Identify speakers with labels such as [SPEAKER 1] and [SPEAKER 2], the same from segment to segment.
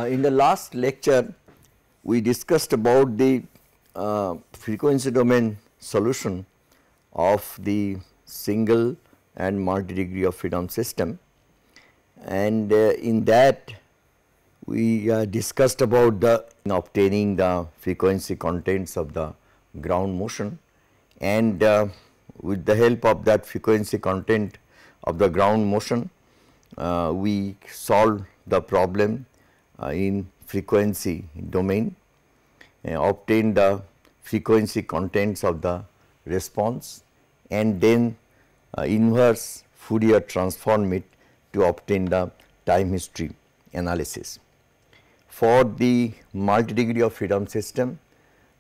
[SPEAKER 1] In the last lecture, we discussed about the frequency domain solution of the single and multi degree of freedom system, and in that we discussed about the obtaining the frequency contents of the ground motion, and with the help of that frequency content of the ground motion, we solved the problem in frequency domain, obtained the frequency contents of the response, and then inverse Fourier transform it to obtain the time history analysis. For the multi degree of freedom system,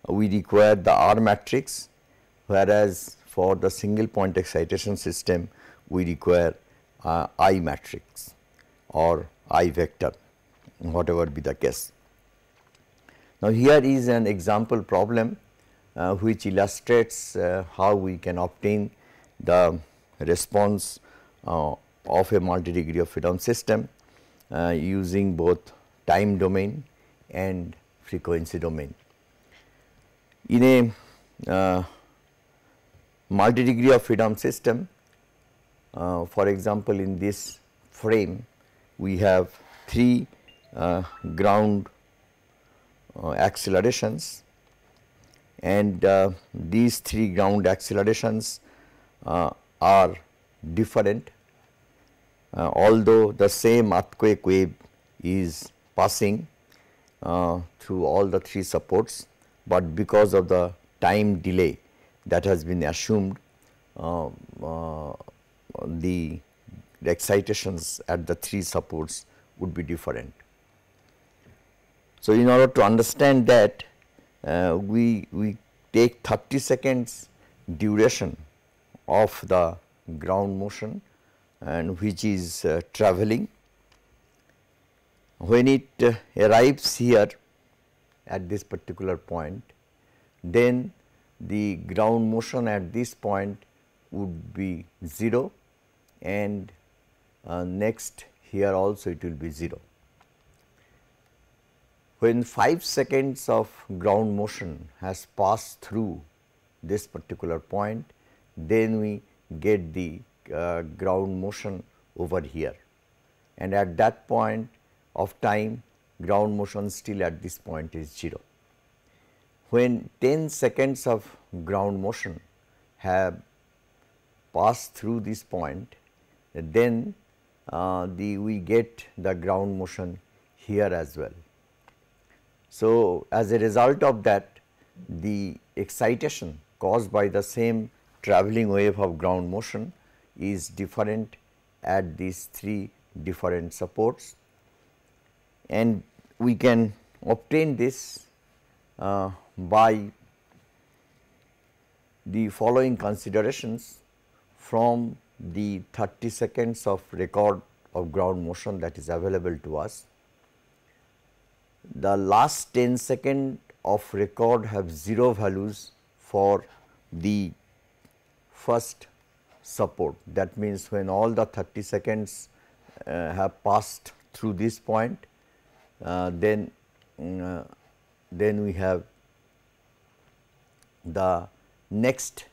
[SPEAKER 1] we require the R matrix, whereas for the single point excitation system we require I matrix or I vector, whatever be the case. Now, here is an example problem which illustrates how we can obtain the response of a multi degree of freedom system using both time domain and frequency domain. In a multi degree of freedom system, for example, in this frame we have three ground accelerations, and these three ground accelerations are different, although the same earthquake wave is passing through all the three supports, but because of the time delay that has been assumed, the excitations at the three supports would be different. So, in order to understand that, we take 30 seconds duration of the ground motion, and which is travelling. When it arrives here at this particular point, then the ground motion at this point would be 0, and next here also it will be 0. When 5 seconds of ground motion has passed through this particular point, then we get the ground motion over here, and at that point of time ground motion still at this point is 0. When 10 seconds of ground motion have passed through this point, then we get the ground motion here as well. So, as a result of that, the excitation caused by the same travelling wave of ground motion is different at these three different supports, and we can obtain this by the following considerations from the 30 seconds of record of ground motion that is available to us. The last 10 seconds of record have 0 values for the first support. That means, when all the 30 seconds have passed through this point, then we have the next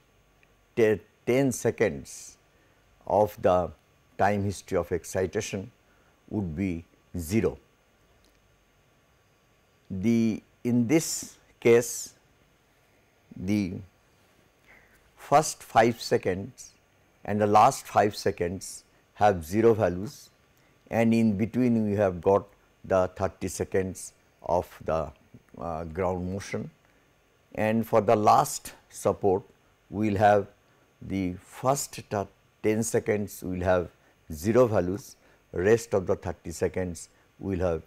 [SPEAKER 1] 10 seconds of the time history of excitation would be 0. In this case, the first 5 seconds and the last 5 seconds have 0 values, and in between we have got the 30 seconds of the ground motion, and for the last support we will have the first 10 seconds we will have 0 values, rest of the 30 seconds we will have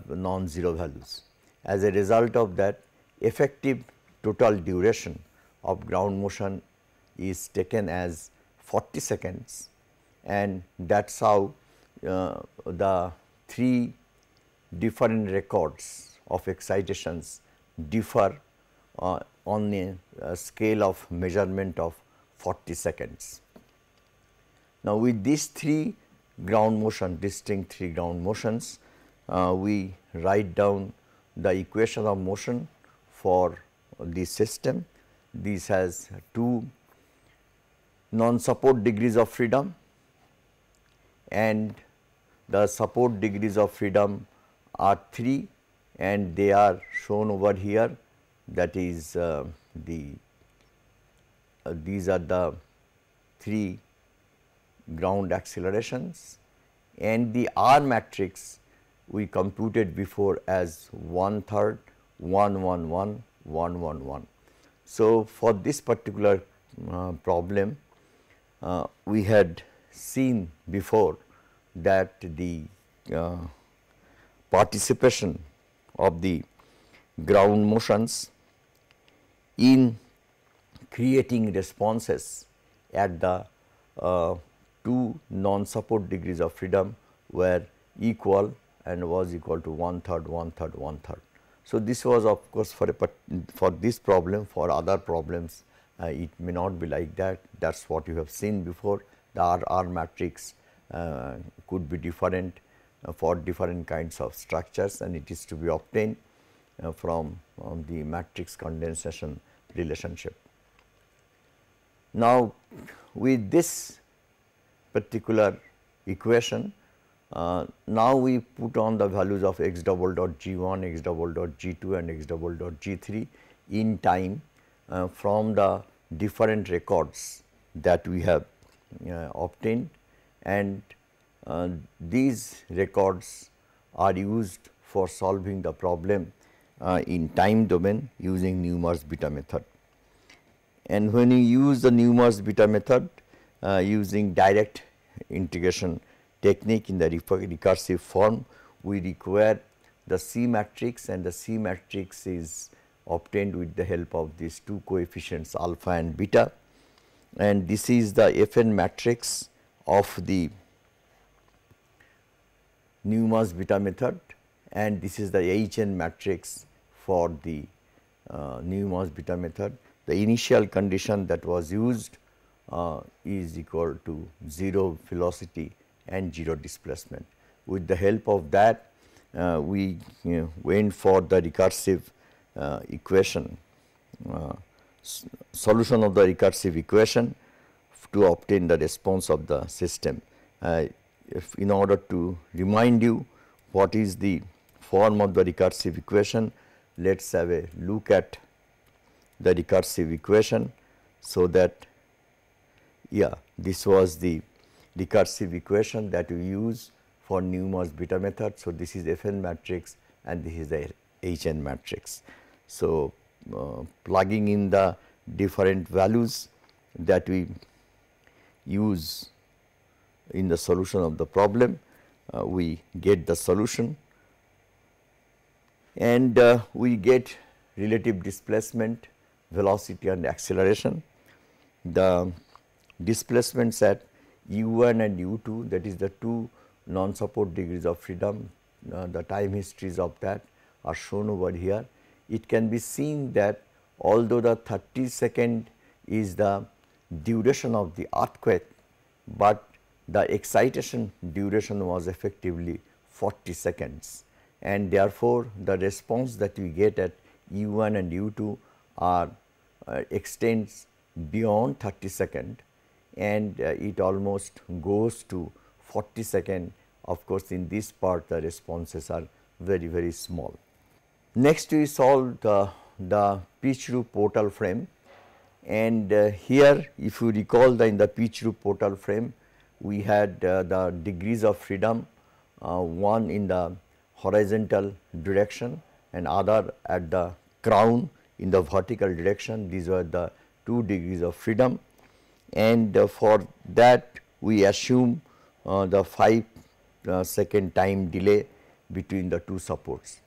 [SPEAKER 1] non-zero values. As a result of that, effective total duration of ground motion is taken as 40 seconds, and that is how the three different records of excitations differ on a scale of measurement of 40 seconds. Now, with these three ground motion, distinct three ground motions, we write down the equation of motion for the system. This has two non-support degrees of freedom, and the support degrees of freedom are 3, and they are shown over here. That is these are the 3 ground accelerations, and the R matrix we computed before as 1/3, 1 1 1 1 1 1. So, for this particular problem, we had seen before that the participation of the ground motions in creating responses at the 2 non-support degrees of freedom were equal and was equal to 1/3, 1/3, 1/3. So, this was of course for this problem. For other problems it may not be like that. That is what you have seen before. The R matrix could be different for different kinds of structures, and it is to be obtained from the matrix condensation relationship. Now, with this particular equation, now we put on the values of x double dot g1, x double dot g2 and x double dot g3 in time from the different records that we have obtained, and these records are used for solving the problem in time domain using Newmark's beta method. And when you use the Newmark's beta method using direct integration technique in the recursive form, we require the C matrix, and the C matrix is obtained with the help of these 2 coefficients alpha and beta, and this is the Fn matrix of the Newmark's beta method, and this is the Hn matrix for the Newmark's beta method. The initial condition that was used is equal to 0 velocity and 0 displacement. With the help of that, we went for the recursive equation, solution of the recursive equation to obtain the response of the system. In order to remind you what is the form of the recursive equation, let us have a look at the recursive equation. So, that this was the recursive equation that we use for Newmark's beta method. So, this is Fn matrix and this is the Hn matrix. So, plugging in the different values that we use in the solution of the problem, we get the solution, and we get relative displacement, velocity and acceleration. The displacements at u1 and u2, that is the 2 non-support degrees of freedom, the time histories of that are shown over here. It can be seen that although the 30-second is the duration of the earthquake, but the excitation duration was effectively 40 seconds, and therefore, the response that we get at u1 and u2 are extends beyond 30 second, and it almost goes to 40 second. Of course, in this part the responses are very, very small. Next, we solved the pitch roof portal frame, and here if you recall, in the pitch roof portal frame we had the degrees of freedom, one in the horizontal direction and other at the crown in the vertical direction. These were the 2 degrees of freedom, and for that we assume the 5 second time delay between the 2 supports.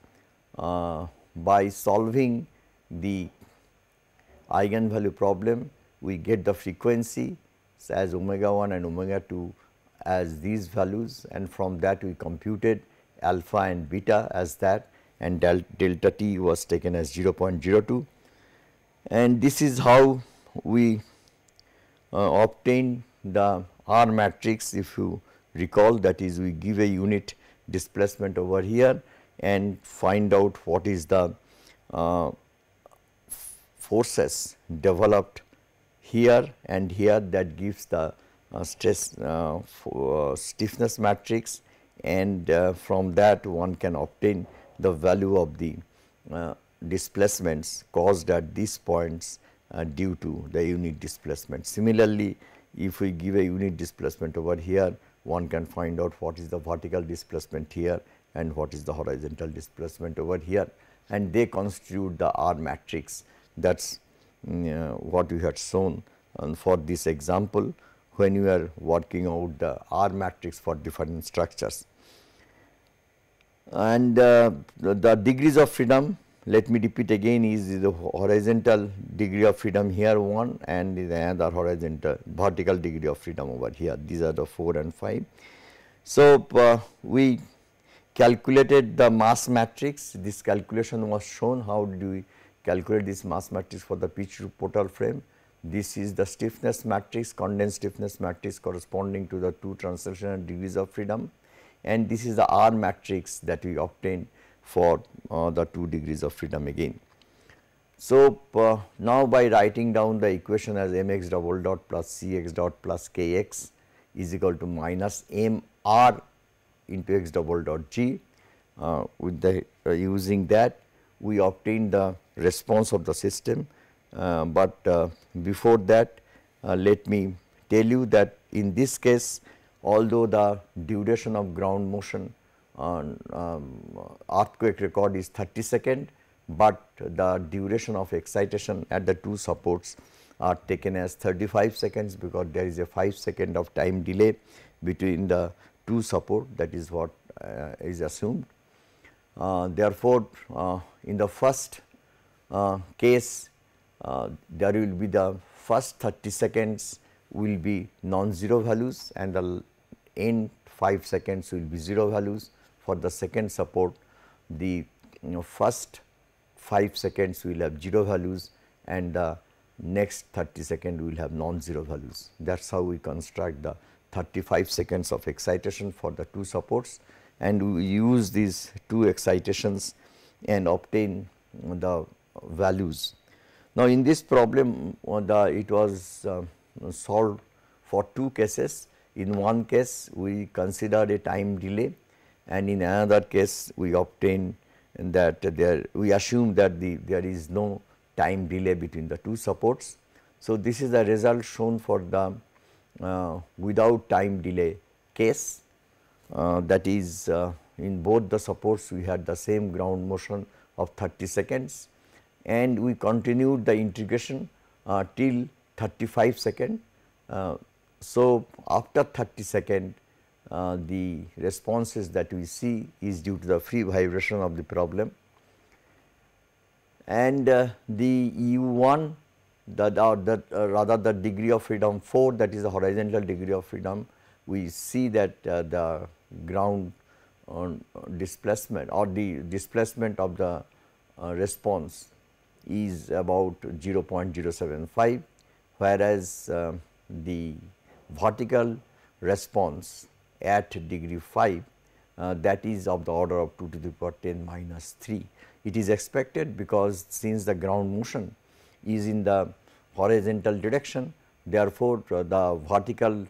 [SPEAKER 1] By solving the eigenvalue problem, we get the frequency as omega 1 and omega 2 as these values, and from that we computed alpha and beta as that, and delta t was taken as 0.02, and this is how we obtain the R matrix. If you recall, that is, we give a unit displacement over here and find out what is the forces developed here and here, that gives the stiffness matrix, and from that one can obtain the value of the displacements caused at these points due to the unit displacement. Similarly, if we give a unit displacement over here, one can find out what is the vertical displacement here and what is the horizontal displacement over here, and they constitute the R matrix. That is what we had shown for this example when you are working out the R matrix for different structures. And the degrees of freedom, let me repeat again, is the horizontal degree of freedom here 1 and the another horizontal vertical degree of freedom over here. These are the 4 and 5. So, we calculated the mass matrix. This calculation was shown. How do we calculate this mass matrix for the pitch roof portal frame? This is the stiffness matrix, condensed stiffness matrix corresponding to the 2 translational degrees of freedom, and this is the R matrix that we obtained for the 2 degrees of freedom again. So, now by writing down the equation as mx double dot plus cx dot plus kx is equal to minus mr into x double dot g, with the using that we obtain the response of the system. But before that, let me tell you that in this case, although the duration of ground motion on earthquake record is 30 seconds, but the duration of excitation at the 2 supports are taken as 35 seconds, because there is a 5 second of time delay between the 2 support, that is what is assumed. Therefore, in the first case, there will be the first 30 seconds will be non-zero values and the end 5 seconds will be 0 values. For the second support, the first 5 seconds will have 0 values and the next 30 seconds will have non-zero values. That is how we construct the 35 seconds of excitation for the 2 supports, and we use these 2 excitations and obtain the values. Now, in this problem it was solved for 2 cases. In one case we considered a time delay, and in another case we obtained that we assume that there is no time delay between the 2 supports. So, this is the result shown for the without time delay case, that is in both the supports we had the same ground motion of 30 seconds, and we continued the integration till 35 seconds. So, after 30 seconds the responses that we see is due to the free vibration of the problem, and the U1 rather the degree of freedom 4, that is the horizontal degree of freedom, we see that the ground displacement or the displacement of the response is about 0.075, whereas the vertical response at degree 5 that is of the order of 2 to the power 10 minus 3. It is expected because since the ground motion is in the horizontal direction, therefore, the vertical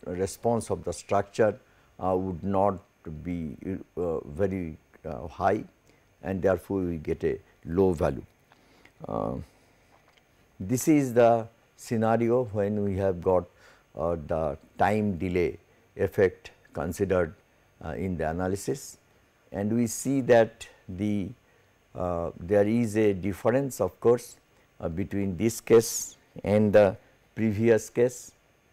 [SPEAKER 1] response of the structure would not be very high, and therefore, we get a low value. This is the scenario when we have got the time delay effect considered in the analysis, and we see that there is a difference of course between this case and the previous case.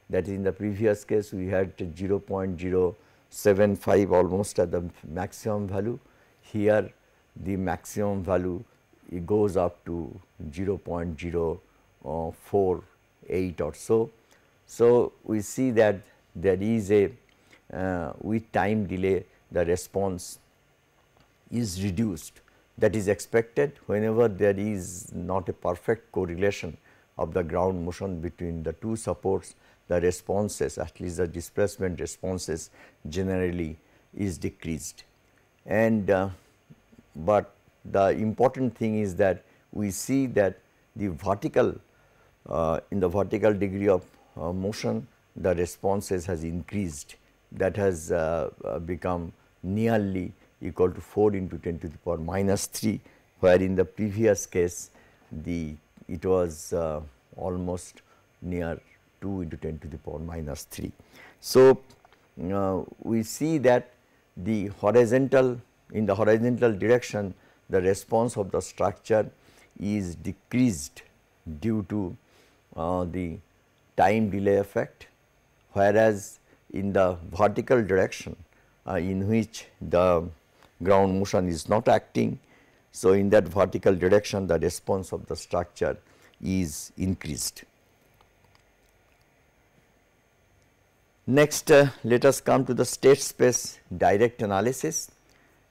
[SPEAKER 1] That is, in the previous case we had 0.075 almost at the maximum value. Here the maximum value it goes up to 0.048 or so. So, we see that there is a with time delay the response is reduced. That is expected whenever there is not a perfect correlation of the ground motion between the 2 supports, the responses, at least the displacement responses generally is decreased. And but the important thing is that we see that the vertical in the vertical degree of motion, the responses has increased, that has become nearly equal to 4 into 10 to the power minus 3, where in the previous case it was almost near 2 into 10 to the power minus 3. So, we see that the horizontal, in the horizontal direction, the response of the structure is decreased due to the time delay effect, whereas in the vertical direction in which the ground motion is not acting. So, in that vertical direction the response of the structure is increased. Next, let us come to the state space direct analysis,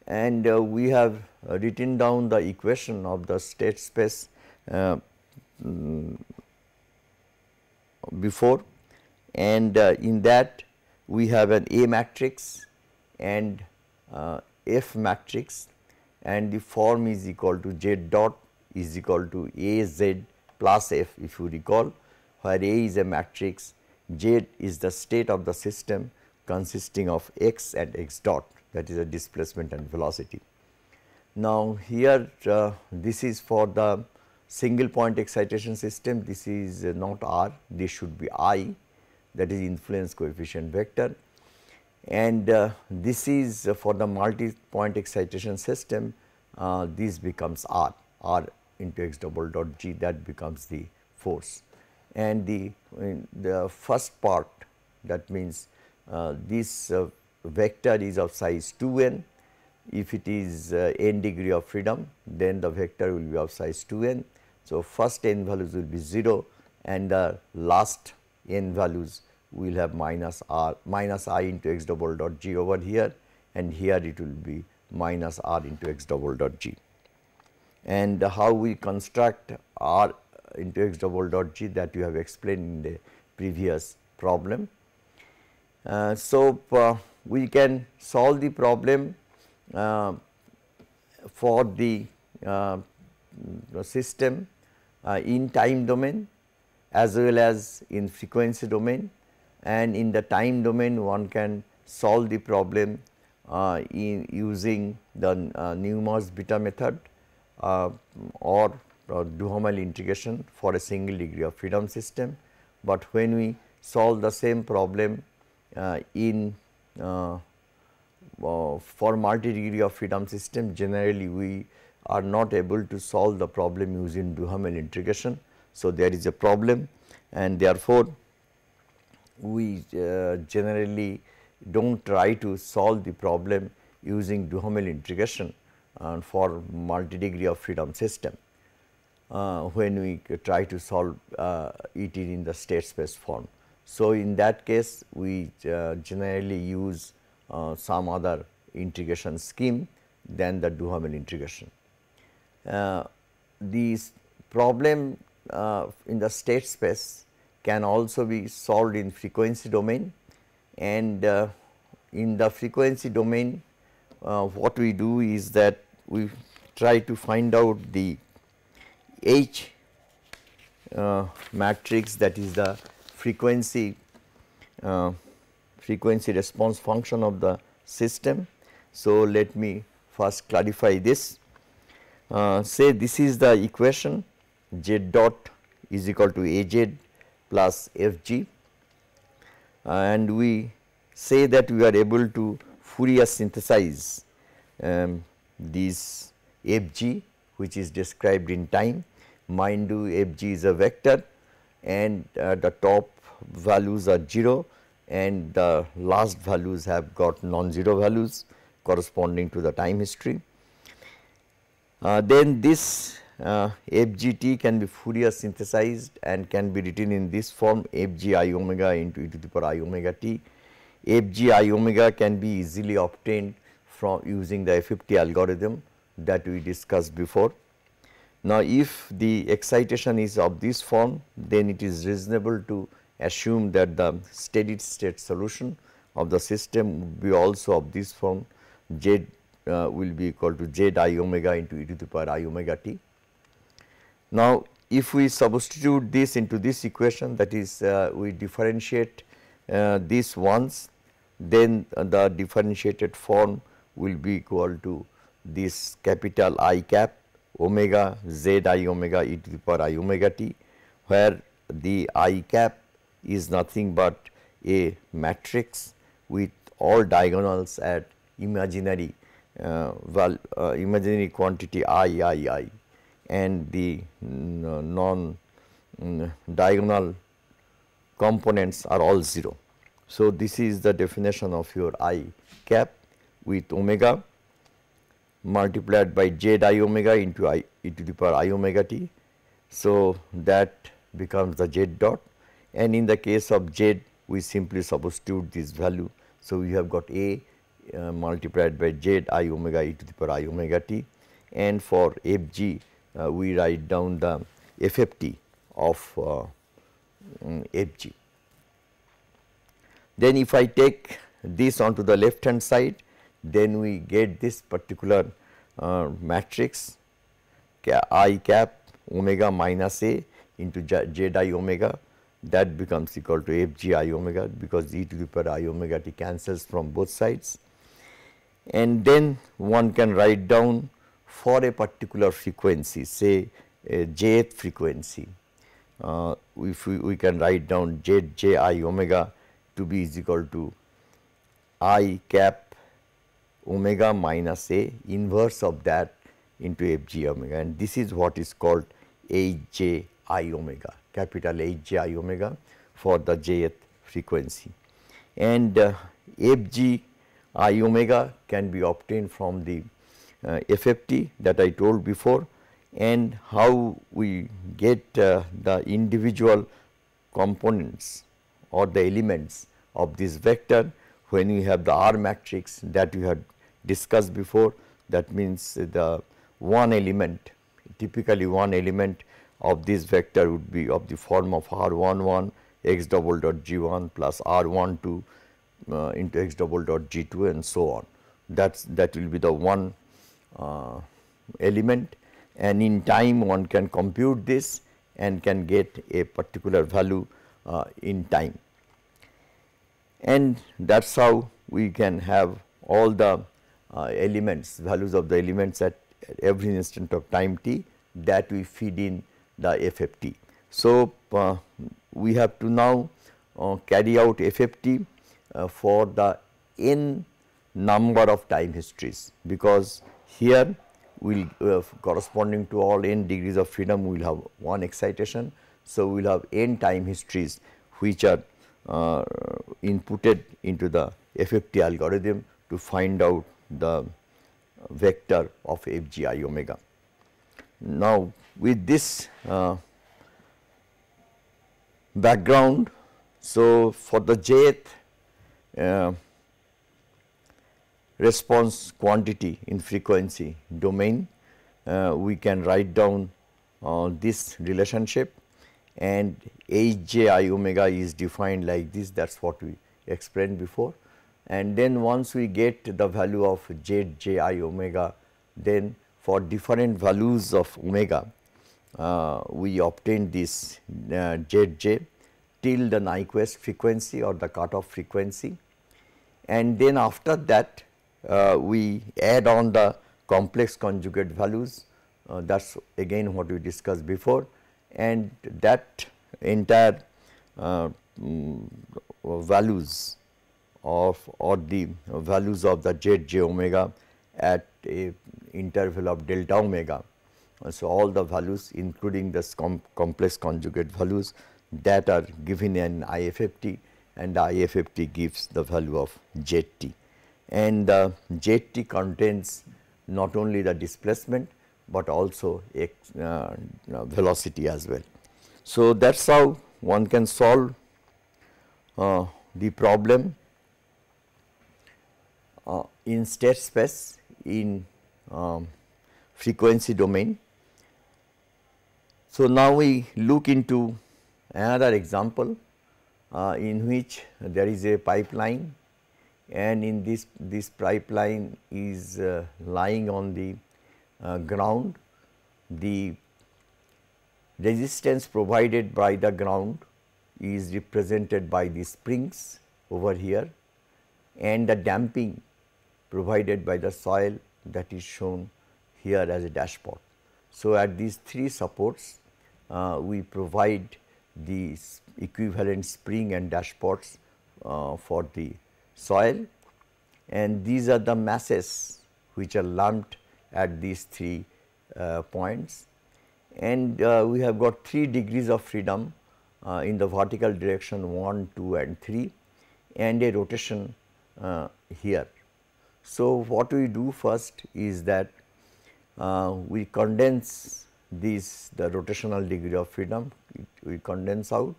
[SPEAKER 1] and we have written down the equation of the state space before, and in that we have an A matrix and F matrix, and the form is equal to Z dot is equal to A Z plus F, if you recall, where A is a matrix, Z is the state of the system consisting of x and x dot, that is a displacement and velocity. Now, here this is for the single point excitation system, this is not R, this should be I, that is influence coefficient vector, and this is for the multi point excitation system, this becomes R into x double dot g, that becomes the force. And the first part, that means this vector is of size 2n. If it is n degree of freedom, then the vector will be of size 2n. So, first n values will be 0 and the last n values will have minus I into x double dot g over here, and here it will be minus r into x double dot g. And how we construct r into x double dot g, that you have explained in the previous problem. We can solve the problem for the system in time domain as well as in frequency domain, and in the time domain one can solve the problem in using the Newmark's beta method or Duhamel integration for a single degree of freedom system. But when we solve the same problem for multi degree of freedom system, generally we are not able to solve the problem using Duhamel integration. So, there is a problem, and therefore, we generally do not try to solve the problem using Duhamel integration for multi degree of freedom system when we try to solve it in the state space form. So, in that case we generally use some other integration scheme than the Duhamel integration. This problem in the state space can also be solved in frequency domain, and in the frequency domain what we do is that we try to find out the H matrix, that is the frequency response function of the system. So, let me first clarify this. Say this is the equation, Z dot is equal to Az plus Fg, and we say that we are able to Fourier synthesize this Fg, which is described in time. Mind you, Fg is a vector, and the top values are 0 and the last values have got non-zero values corresponding to the time history. Then this Fgt can be Fourier synthesized and can be written in this form, Fg I omega into e to the power I omega t. Fg I omega can be easily obtained from using the FFT algorithm that we discussed before. Now, if the excitation is of this form, then it is reasonable to assume that the steady state solution of the system would be also of this form. Z will be equal to Z I omega into e to the power I omega t. Now, if we substitute this into this equation, that is we differentiate this once, then the differentiated form will be equal to this capital I cap omega Z I omega e to the power I omega t, where the I cap is nothing but a matrix with all diagonals at imaginary imaginary quantity I, and the non diagonal components are all 0. So, this is the definition of your I cap with omega multiplied by Z I omega into I e to the power I omega t. So, that becomes the Z dot, and in the case of Z we simply substitute this value. So, we have got A multiplied by Z I omega e to the power I omega t, and for f g we write down the FFT of f g. Then if I take this onto the left hand side, then we get this particular matrix I cap omega minus A into Z I omega, that becomes equal to f g I omega, because e to the power I omega t cancels from both sides. And then one can write down for a particular frequency, say a jth frequency, if we can write down Z j I omega to be is equal to I cap omega minus A inverse of that into f g omega, and this is what is called H j I omega, capital H j I omega for the jth frequency. And f g I omega can be obtained from the FFT that I told before, and how we get the individual components or the elements of this vector when we have the R matrix that we had discussed before. That means the one element, typically one element of this vector would be of the form of R11 x double dot G1 plus R12 into x double dot G2 and so on. That will be the one element, and in time one can compute this and can get a particular value in time, and that is how we can have all the elements, values of the elements at every instant of time t that we feed in the FFT. So, we have to now carry out FFT for the n number of time histories, because here we will corresponding to all n degrees of freedom we will have one excitation. So, we will have n time histories which are inputted into the FFT algorithm to find out the vector of f g I omega. Now, with this background, so for the jth response quantity in frequency domain, we can write down this relationship, and H j I omega is defined like this, that is what we explained before. And then once we get the value of Z j I omega, then for different values of omega we obtain this Z j till the Nyquist frequency or the cutoff frequency, and then after that we add on the complex conjugate values, that is again what we discussed before, and that entire values of or the values of the Z j omega at a interval of delta omega. So, all the values including the complex conjugate values that are given in IFFT, and the IFFT gives the value of ZT, and the ZT contains not only the displacement, but also velocity as well. So, that is how one can solve the problem in state space in frequency domain. So, now we look into another example in which there is a pipeline and in this pipeline is lying on the ground. The resistance provided by the ground is represented by the springs over here, and the damping provided by the soil, that is shown here as a dashpot. So, at these three supports we provide the equivalent spring and dashpots for the soil, and these are the masses which are lumped at these three points, and we have got 3 degrees of freedom in the vertical direction 1, 2 and 3, and a rotation here. So, what we do first is that we condense the rotational degree of freedom, we condense out,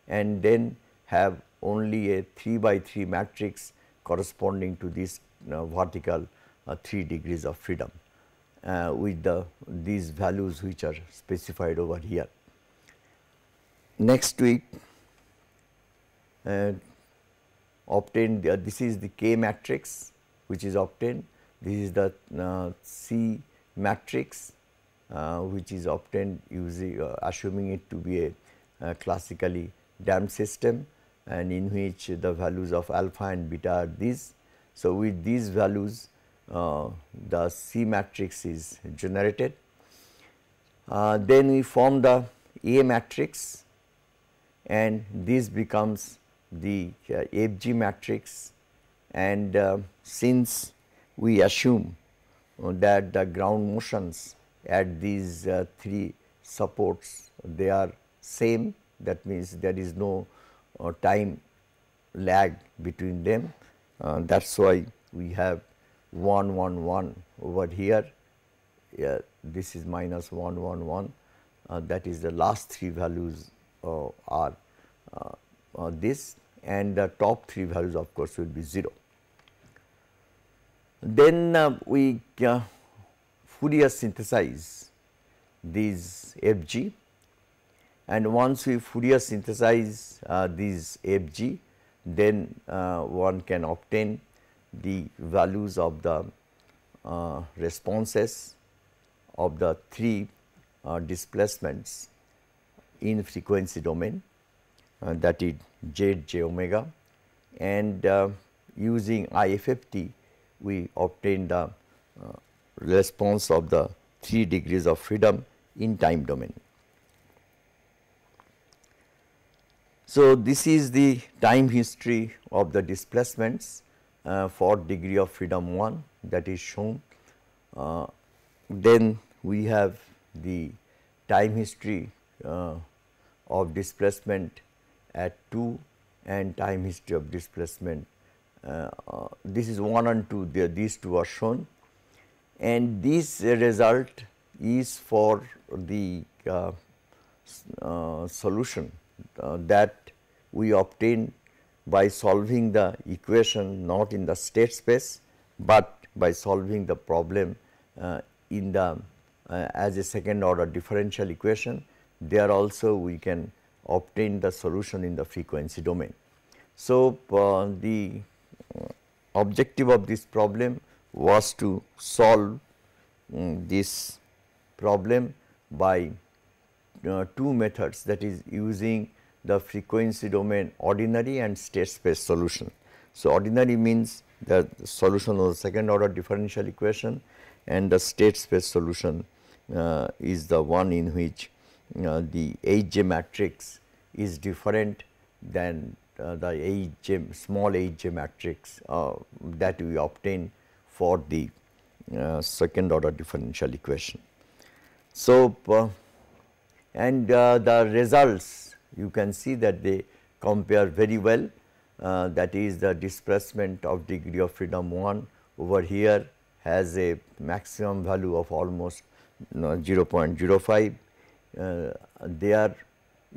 [SPEAKER 1] and then have only a 3 by 3 matrix corresponding to this vertical 3 degrees of freedom with these values which are specified over here. Next we obtain this is the K matrix which is obtained, this is the C matrix which is obtained using assuming it to be a classically damped system, and in which the values of alpha and beta are these. So, with these values the C matrix is generated. Then we form the A matrix, and this becomes the FG matrix, and since we assume that the ground motions at these 3 supports, they are same, that means there is no time lag between them, that is why we have 1 1 1 over here, this is minus 1 1 1, that is the last 3 values are this, and the top 3 values of course will be 0. Then we Fourier synthesize these FG, and once we Fourier synthesize these FG, then one can obtain the values of the responses of the 3 displacements in frequency domain, that is Z, J omega, and using IFFT we obtain the response of the 3 degrees of freedom in time domain. So, this is the time history of the displacements for degree of freedom 1, that is shown. Then we have the time history of displacement at 2 and time history of displacement, this is 1 and 2, these 2 are shown, and this result is for the solution that we obtain by solving the equation not in the state space, but by solving the problem in the as a second order differential equation. There also we can obtain the solution in the frequency domain. So, the objective of this problem was to solve this problem by 2 methods, that is using the frequency domain ordinary and state space solution. So, ordinary means the solution of the second order differential equation, and the state space solution is the one in which the Hj matrix is different than the Hj small hj matrix that we obtain for the second order differential equation. So, and the results you can see that they compare very well, that is the displacement of degree of freedom 1 over here has a maximum value of almost 0.05. There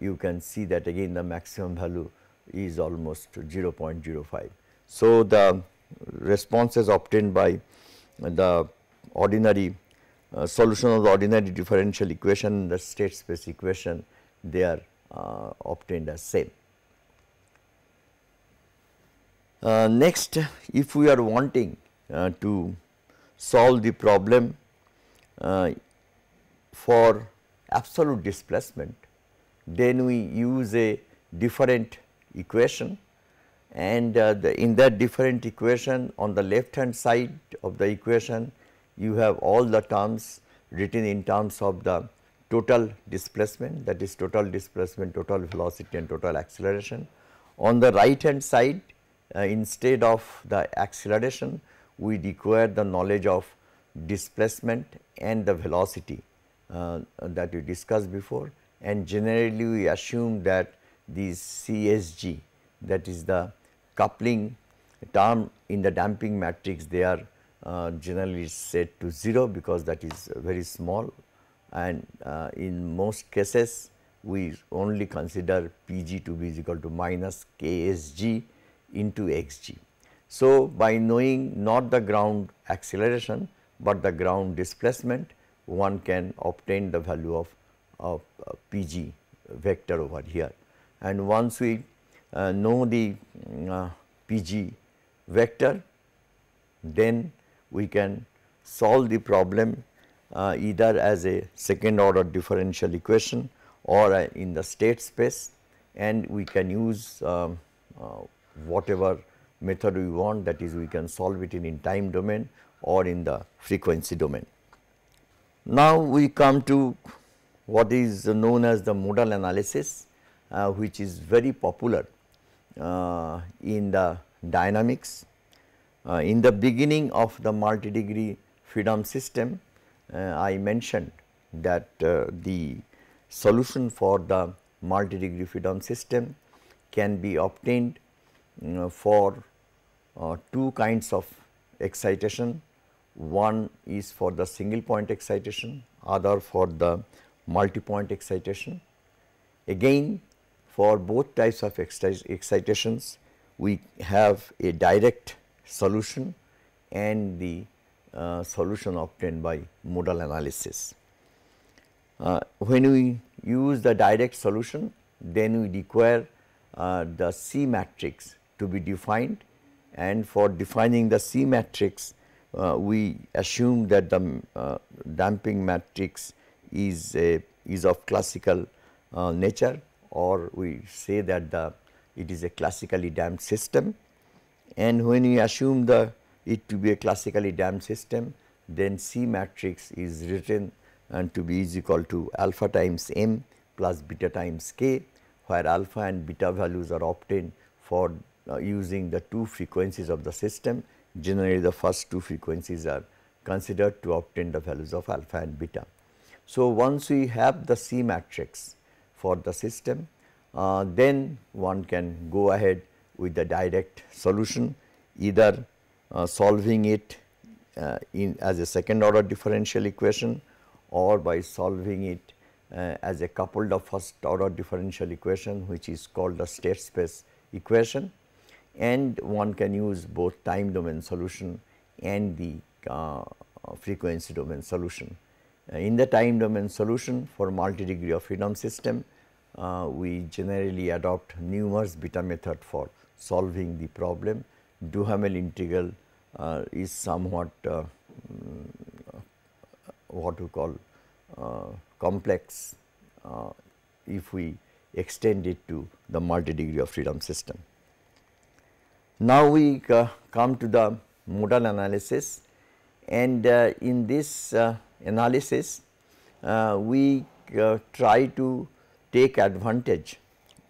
[SPEAKER 1] you can see that again the maximum value is almost 0.05. So, the responses obtained by the ordinary solution of the ordinary differential equation, the state space equation, they are obtained as same. Next, if we are wanting to solve the problem for absolute displacement, then we use a different equation, and in that different equation, on the left hand side of the equation you have all the terms written in terms of the total displacement, that is total displacement, total velocity and total acceleration. On the right hand side, instead of the acceleration, we require the knowledge of displacement and the velocity that we discussed before, and generally we assume that these CSG, that is the coupling term in the damping matrix, they are generally set to 0 because that is very small, and in most cases we only consider Pg to be equal to minus Ksg into Xg. So, by knowing not the ground acceleration, but the ground displacement, one can obtain the value of Pg vector over here. And once we know the Pg vector, then we can solve the problem either as a second order differential equation or in the state space, and we can use whatever method we want, that is we can solve it in time domain or in the frequency domain. Now we come to what is known as the modal analysis, which is very popular in the dynamics. In the beginning of the multi-degree freedom system, I mentioned that the solution for the multi-degree freedom system can be obtained for two kinds of excitation. One is for the single point excitation, other for the multi-point excitation. Again, for both types of excitations, we have a direct solution and the solution obtained by modal analysis. When we use the direct solution, then we require the C matrix to be defined, and for defining the C matrix, we assume that the damping matrix is of classical nature, or we say that it is a classically damped system. And when we assume it to be a classically damped system, then C matrix is written and to be is equal to alpha times m plus beta times k, where alpha and beta values are obtained for using the two frequencies of the system. Generally, the first two frequencies are considered to obtain the values of alpha and beta. So, once we have the C matrix for the system, then one can go ahead with the direct solution, either solving it as a second order differential equation, or by solving it as a coupled of first order differential equation, which is called the state space equation, and one can use both time domain solution and the frequency domain solution. In the time domain solution for multi-degree of freedom system, we generally adopt Newmark's beta method for solving the problem. Duhamel integral is somewhat what we call complex if we extend it to the multi-degree of freedom system. Now we come to the modal analysis, and in this analysis we try to take advantage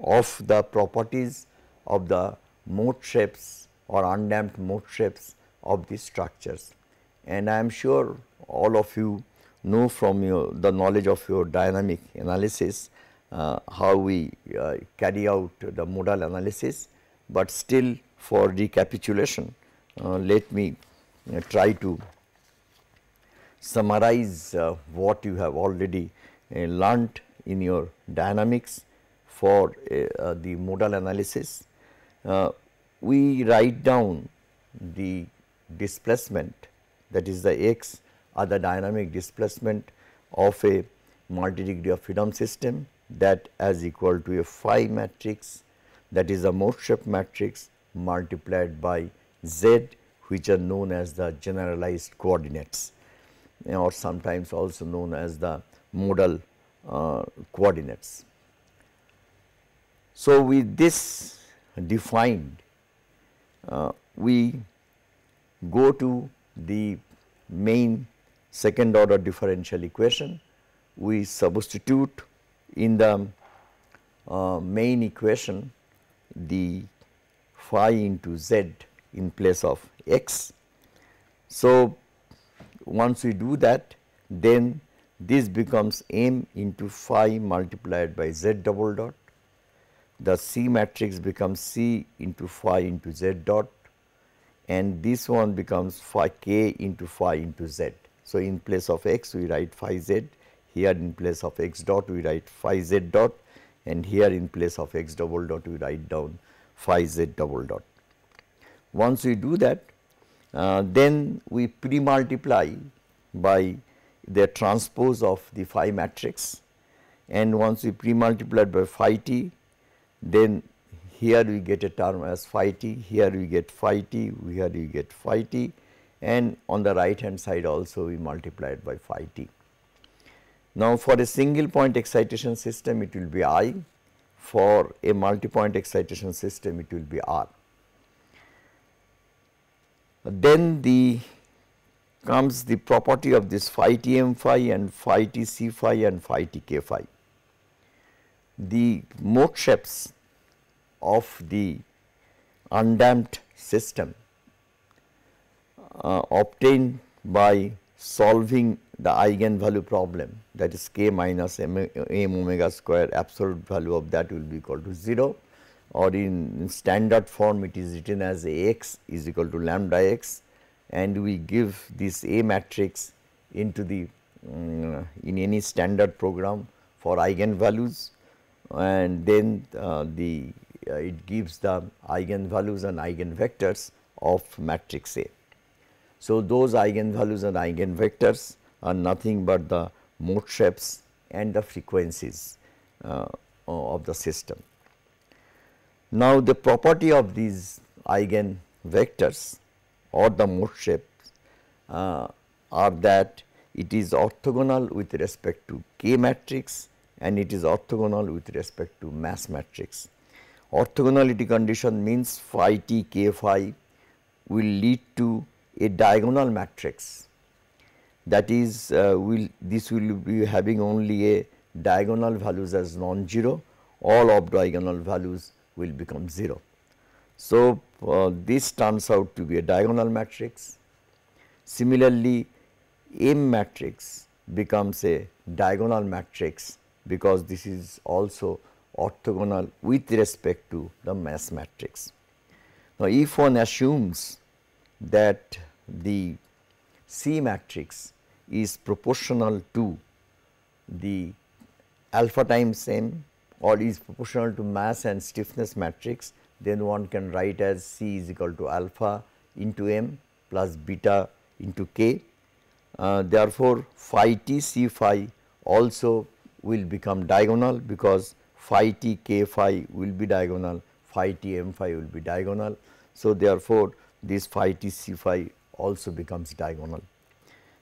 [SPEAKER 1] of the properties of the mode shapes or undamped mode shapes of these structures. And I am sure all of you know from the knowledge of your dynamic analysis how we carry out the modal analysis, but still for recapitulation, let me try to summarize what you have already learnt in your dynamics for the modal analysis. We write down the displacement, that is the x are the dynamic displacement of a multi-degree of freedom system, that as equal to a phi matrix, that is a mode shape matrix multiplied by z, which are known as the generalized coordinates, or sometimes also known as the modal coordinates. So, with this defined, we go to the main second order differential equation. We substitute in the main equation the phi into z in place of x. So, once we do that, then this becomes m into phi multiplied by z double dot. The C matrix becomes C into phi into z dot, and this one becomes phi k into phi into z. So, in place of x we write phi z, here in place of x dot we write phi z dot, and here in place of x double dot we write down phi z double dot. Once we do that, then we pre-multiply by the transpose of the phi matrix, and once we pre-multiply by phi t, then here we get a term as phi t, here we get phi t, here we get phi t, and on the right hand side also we multiply it by phi t. Now, for a single point excitation system it will be I, for a multi-point excitation system it will be R. Then comes the property of this phi t m phi and phi t c phi and phi t k phi. The mode shapes of the undamped system obtained by solving the eigenvalue problem, that is k minus m omega square, absolute value of that will be equal to 0, or in standard form it is written as Ax is equal to lambda x, and we give this A matrix into the in any standard program for eigenvalues, and then it gives the eigenvalues and eigenvectors of matrix A. So, those eigenvalues and eigenvectors are nothing but the mode shapes and the frequencies of the system. Now, the property of these eigenvectors or the mode shapes are that it is orthogonal with respect to K matrix and it is orthogonal with respect to mass matrix. Orthogonality condition means phi t k phi will lead to a diagonal matrix, that is this will be having only a diagonal values as non-zero, all of diagonal values will become 0. So, this turns out to be a diagonal matrix. Similarly, M matrix becomes a diagonal matrix because this is also orthogonal with respect to the mass matrix. Now, if one assumes that the C matrix is proportional to the alpha times m or is proportional to mass and stiffness matrix, then one can write as C is equal to alpha into m plus beta into k. Therefore, phi t c phi also will become diagonal because phi t k phi will be diagonal, phi t m phi will be diagonal. So, therefore, this phi t c phi also becomes diagonal.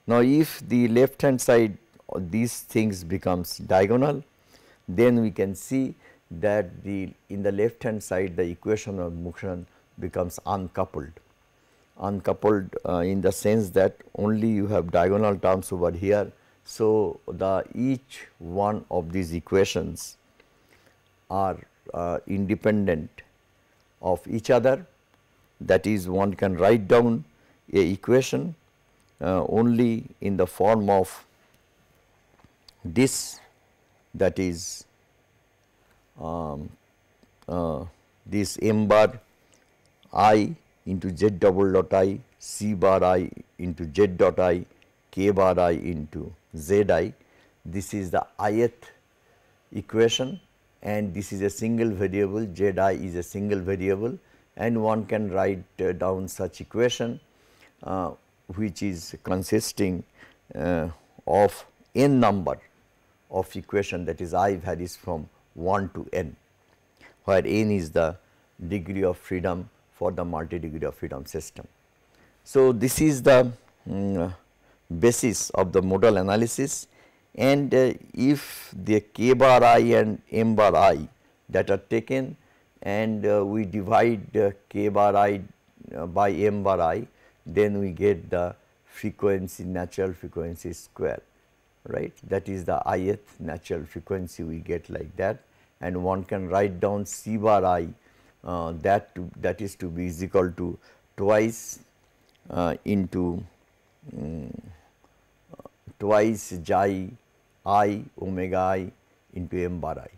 [SPEAKER 1] Now, if the left hand side of these things becomes diagonal, then we can see that in the left hand side the equation of motion becomes uncoupled. Uncoupled in the sense that only you have diagonal terms over here. So, each one of these equations are independent of each other, that is one can write down a equation only in the form of this, that is this m bar I into z double dot I, c bar I into z dot I, k bar I into z I. This is the ith equation and this is a single variable, z I is a single variable, and one can write down such equation which is consisting of n number of equation, that is I varies from 1 to n, where n is the degree of freedom for the multi-degree of freedom system. So, this is the basis of the modal analysis, and if the k bar I and m bar I that are taken, and we divide k bar I by m bar I, then we get the frequency, natural frequency square, right. That is the ith natural frequency we get like that, and one can write down c bar I that is to be is equal to twice into twice xi I omega I into m bar I,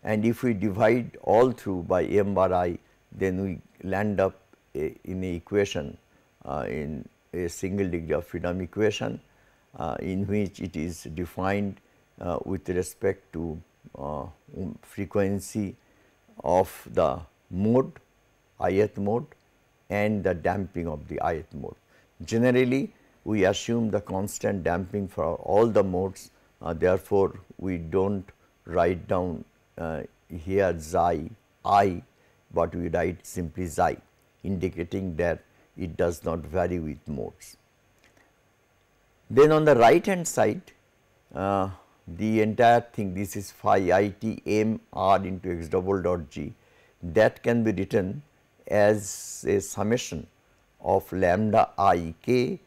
[SPEAKER 1] and if we divide all through by m bar I, then we land up in a equation in a single degree of freedom equation in which it is defined with respect to frequency of the mode, ith mode, and the damping of the ith mode. Generally, we assume the constant damping for all the modes, therefore, we do not write down here xi I, but we write simply xi, indicating that it does not vary with modes. Then on the right hand side, the entire thing, this is phi I t m r into x double dot g, that can be written as a summation of lambda I k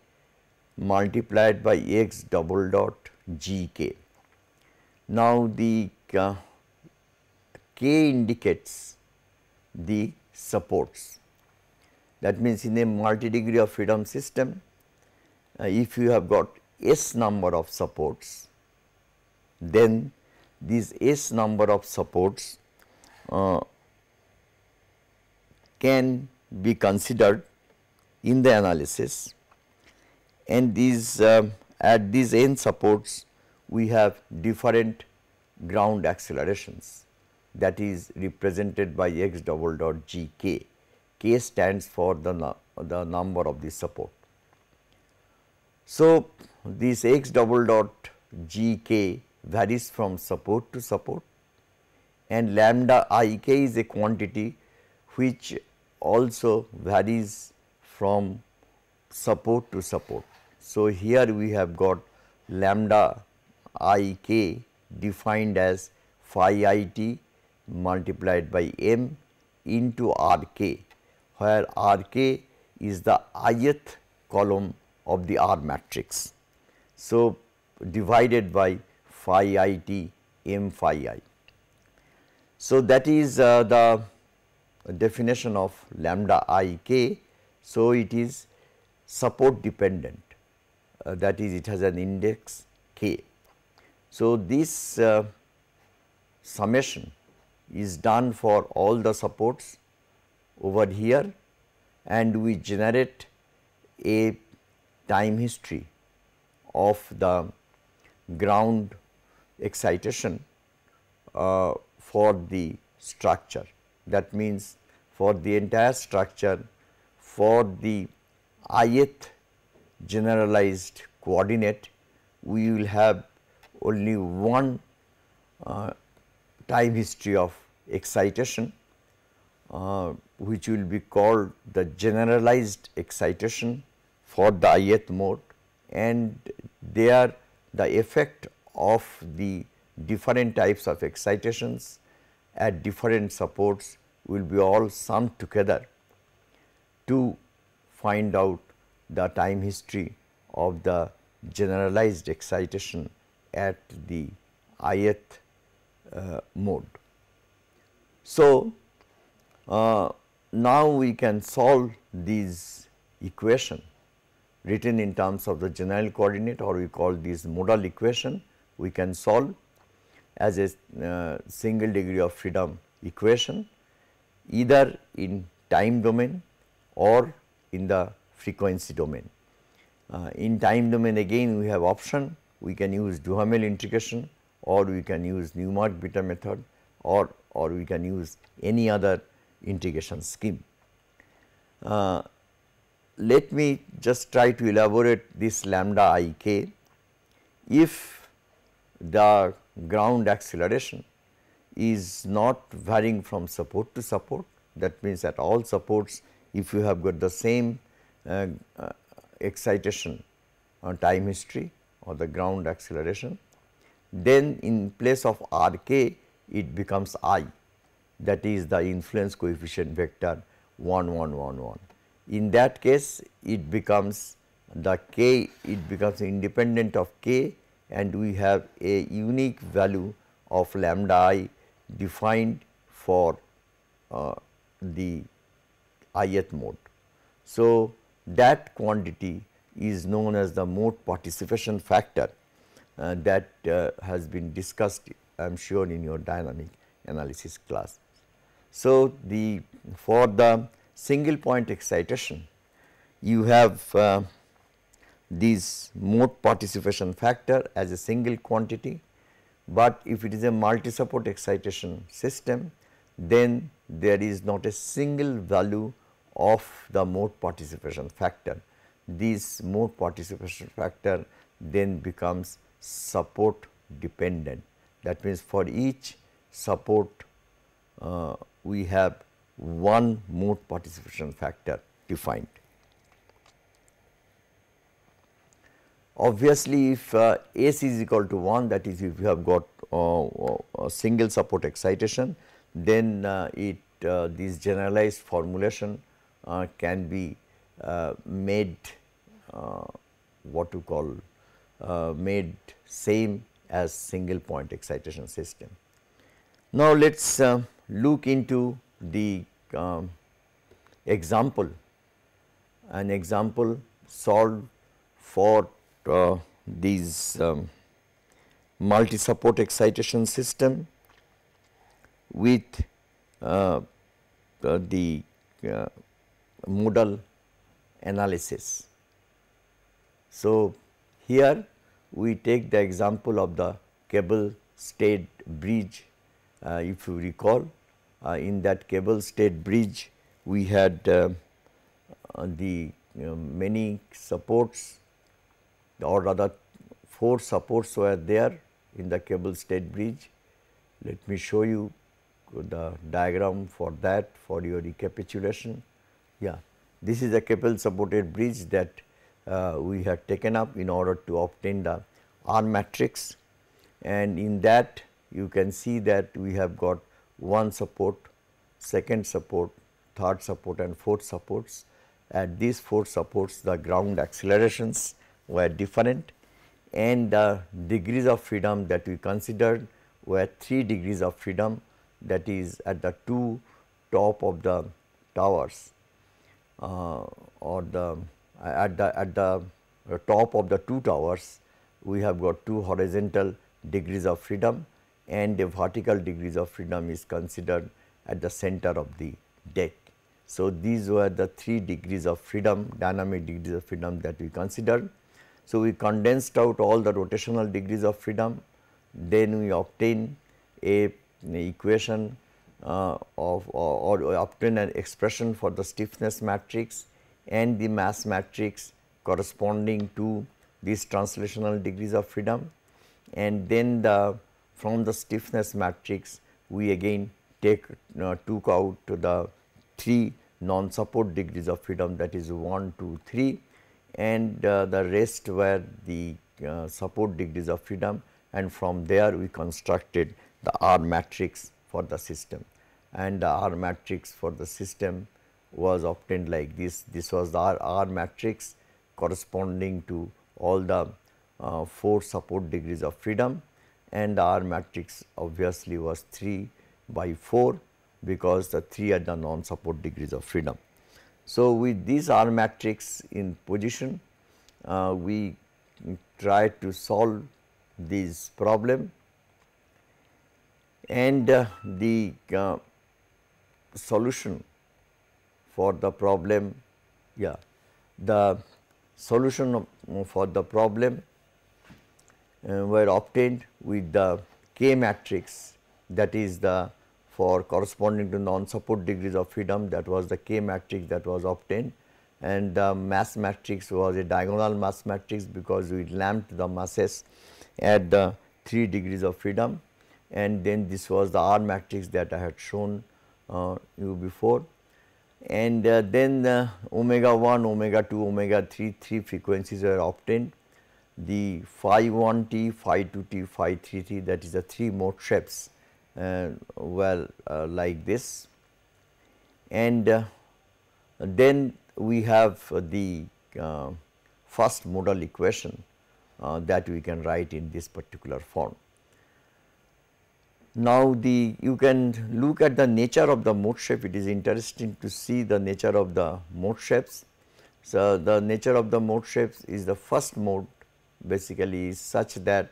[SPEAKER 1] multiplied by x double dot g k. Now, the k indicates the supports. That means, in a multi-degree of freedom system, if you have got s number of supports, then these s number of supports can be considered in the analysis, and these at these n supports we have different ground accelerations, that is represented by x double dot g k. K stands for the number of the support. So, this x double dot g k varies from support to support, and lambda I k is a quantity which also varies from support to support. So, here we have got lambda I k defined as phi I t multiplied by m into r k, where r k is the ith column of the R matrix. So, divided by phi I t m phi I. So, that is the definition of lambda I k. So, it is support dependent, that is it has an index k. So, this summation is done for all the supports over here, and we generate a time history of the ground excitation for the structure. That means, for the entire structure, for the ith generalized coordinate, we will have only one time history of excitation, which will be called the generalized excitation for the ith mode, and there the effect of the different types of excitations at different supports will be all summed together to find out the time history of the generalized excitation at the ith mode. So, now we can solve these equation written in terms of the general coordinate, or we call this modal equation. We can solve as a single degree of freedom equation, either in time domain or in the frequency domain. In time domain, again we have option, we can use Duhamel integration, or we can use Newmark-Beta method, or we can use any other integration scheme. Let me just try to elaborate this lambda I k. If the ground acceleration is not varying from support to support, that means at all supports if you have got the same excitation time history or the ground acceleration, then in place of r k it becomes I, that is the influence coefficient vector 1 1 1 1. In that case it becomes the k, it becomes independent of k, and we have a unique value of lambda I defined for the ith mode. So, that quantity is known as the mode participation factor that has been discussed, I am sure, in your dynamic analysis class. So, for the single point excitation, you have this mode participation factor as a single quantity, but if it is a multi support excitation system, then there is not a single value of the mode participation factor. This mode participation factor then becomes support dependent. That means, for each support we have one mode participation factor defined. Obviously, if S is equal to 1, that is, if you have got a single support excitation, then this generalized formulation can be made what to call made same as single point excitation system. Now, let us look into the example, an example solved for these multi support excitation system with the modal analysis. So, here we take the example of the cable stayed bridge. If you recall, in that cable stayed bridge we had the many supports, or rather 4 supports were there in the cable stayed bridge. Let me show you the diagram for that for your recapitulation. Yeah, this is a cable supported bridge that we have taken up in order to obtain the R matrix, and in that you can see that we have got one support, second support, third support and fourth supports. At these 4 supports the ground accelerations were different, and the degrees of freedom that we considered were 3 degrees of freedom, that is at the 2 top of the towers or the at the top of the 2 towers we have got 2 horizontal degrees of freedom, and the vertical degrees of freedom is considered at the center of the deck. So, these were the 3 degrees of freedom, dynamic degrees of freedom that we considered. So, we condensed out all the rotational degrees of freedom, then we obtain a equation or obtain an expression for the stiffness matrix and the mass matrix corresponding to these translational degrees of freedom, and then from the stiffness matrix we again took out the 3 non support degrees of freedom, that is 1, 2, 3, and the rest were the support degrees of freedom, and from there we constructed the R matrix for the system, and the R matrix for the system was obtained like this. This was the R matrix corresponding to all the 4 support degrees of freedom, and the R matrix obviously was 3 by 4 because the 3 are the non support degrees of freedom. So, with this R matrix in position, we try to solve this problem, and the solution for the problem, the solution for the problem were obtained with the K matrix, that is the for corresponding to non support degrees of freedom, that was the K matrix that was obtained, and the mass matrix was a diagonal mass matrix because we lamped the masses at the 3 degrees of freedom, and then this was the R matrix that I had shown you before. and then omega 1, omega 2, omega 3, 3 frequencies were obtained. The phi 1 t, phi 2 t, phi 3 t, that is the 3 mode shapes like this. And then we have the first modal equation that we can write in this particular form. Now, you can look at the nature of the mode shape. It is interesting to see the nature of the mode shapes. So, the nature of the mode shapes is the first mode basically is such that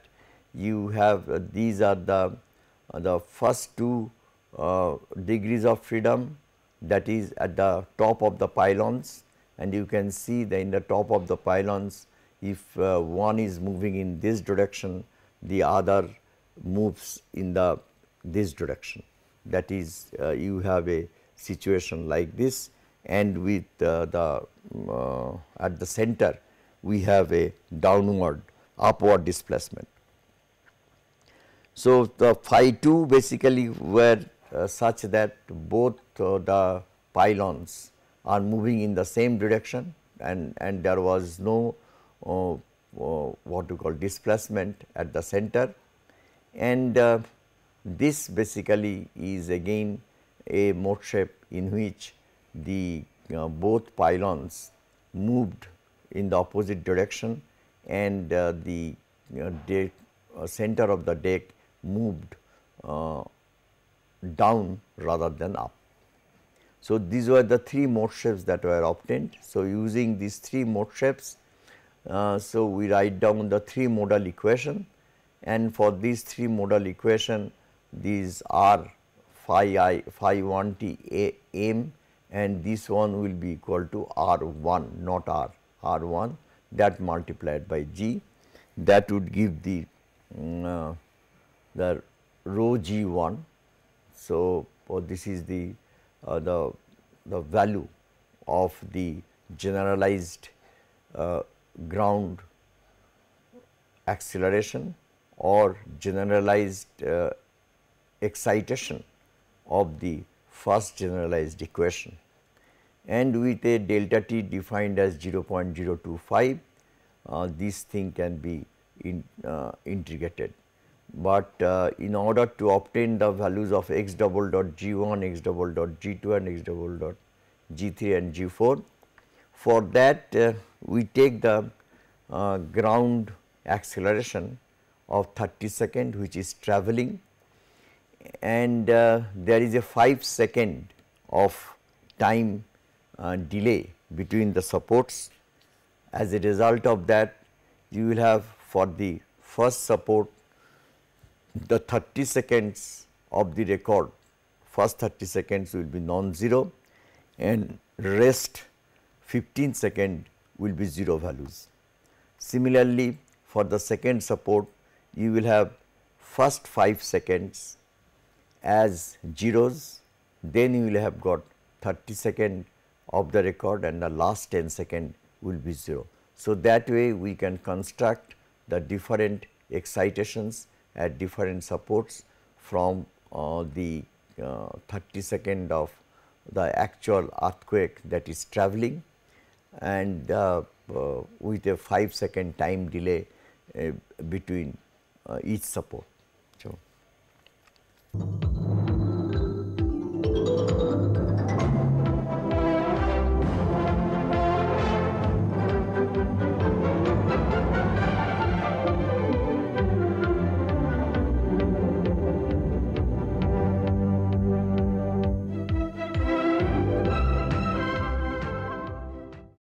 [SPEAKER 1] you have these are the first two degrees of freedom, that is at the top of the pylons, and you can see that in the top of the pylons, if one is moving in this direction, the other moves in this direction. That is you have a situation like this, and with at the center we have a upward displacement. So, the phi 2 basically were such that both the pylons are moving in the same direction, and there was no what we call displacement at the center, and this basically is again a mode shape in which the both pylons moved in the opposite direction, and the deck, center of the deck moved down rather than up. So, these were the 3 mode shapes that were obtained. So, using these 3 mode shapes, so we write down the 3 modal equation, and for these 3 modal equation, these are phi 1 t m, and this one will be equal to r1, not r1, that multiplied by g, that would give the rho g1. So, this is the value of the generalized ground acceleration or generalized excitation of the first generalized equation, and with a delta t defined as 0.025, this thing can be integrated. But in order to obtain the values of x double dot g1, x double dot g2 and x double dot g3 and g4, for that we take the ground acceleration of 30 second, which is travelling, and there is a 5 second of time delay between the supports. As a result of that, you will have for the first support the 30 seconds of the record, first 30 seconds will be non-zero, and rest 15 seconds will be 0 values. Similarly, for the second support, you will have first 5 seconds as zeros, then you will have got 30 seconds of the record, and the last 10 seconds will be 0. So, that way we can construct the different excitations at different supports from the 30 second of the actual earthquake that is travelling, and with a 5 second time delay between each support. So